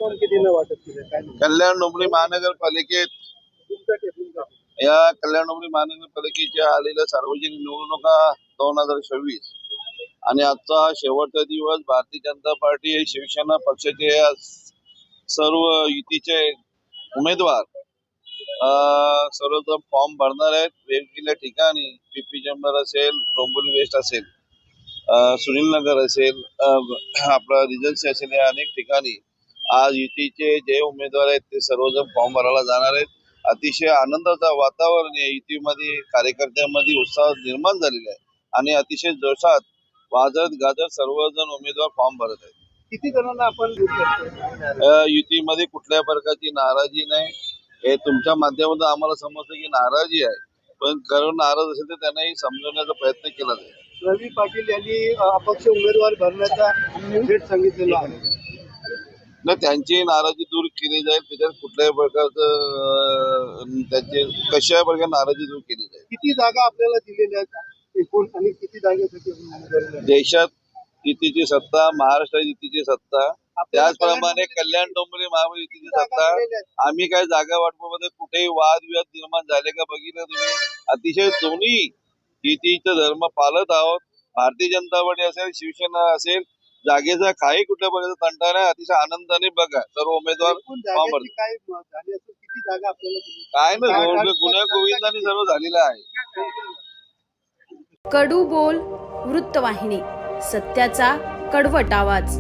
Discount कितीला वाटप केलं काय नाही? कल्याण डोंबिवली महानगरपालिकेत या कल्याण डोंबिवली महानगरपालिकेच्या आलेल्या सार्वजनिक निवडणुका 2026 आणि आजचा हा शेवटचा दिवस. भारतीय जनता पार्टी शिवसेना पक्षाचे सर्व युतीचे उमेदवार सर्वजण फॉर्म भरणार आहेत. वेगवेगळ्या ठिकाणी पीपी चेंबर असेल, डोंबिवली वेस्ट असेल, सुनील नगर असेल, आपला रिजन्सी असेल, या अनेक ठिकाणी आज युतीचे जे उमेदवार आहेत ते सर्वजण फॉर्म भरायला जाणार आहेत. अतिशय आनंदाचं वातावरण आहे. युतीमध्ये कार्यकर्त्यांमध्ये उत्साह निर्माण झालेला आहे आणि अतिशय जोशात वाजत गाजत सर्वजण उमेदवार फॉर्म भरत आहेत. किती जणांना आपण युतीमध्ये कुठल्या प्रकारची नाराजी नाही. हे तुमच्या माध्यमातून आम्हाला समजतं की नाराजी आहे, पण करून नाराज असेल तर त्यांनाही समजवण्याचा प्रयत्न केला जाईल. रवी पाटील यांनी अपक्ष उमेदवार भरण्याचा थेट सांगितलेला आहे. नाही, त्यांची नाराजी दूर केली जाईल. त्याच्यात कुठल्याही प्रकारचं त्यांचे कशा प्रकारे नाराजी दूर केली जाईल. किती जागा आपल्याला दिलेल्या आहेत एकूण आणि किती जागेसाठी उमेदवारी आहे? देशात युतीची सत्ता, महाराष्ट्रात युतीची सत्ता, त्याचप्रमाणे कल्याण डोंबिवली महायुतीची सत्ता. आम्ही काय जागा वाटपामध्ये कुठेही वादविवाद निर्माण झाले का बघितलं तुम्ही? अतिशय दोन्ही युतीचा धर्म पाळत आहोत. भारतीय जनता पार्टी असेल, शिवसेना असेल, जागेचा काही कुठल्या प्रकारचा तंटा नाही. अतिशय आनंदाने बघा सर्व उमेदवार फॉर्म भरले. काय झाली असेल किती जागा आपल्याला दिली? काय ना गुन्हा गोविंदाने सर्व झालेलं आहे. कडू बोल वृत्तवाहिनी, सत्याचा कडवट आवाज.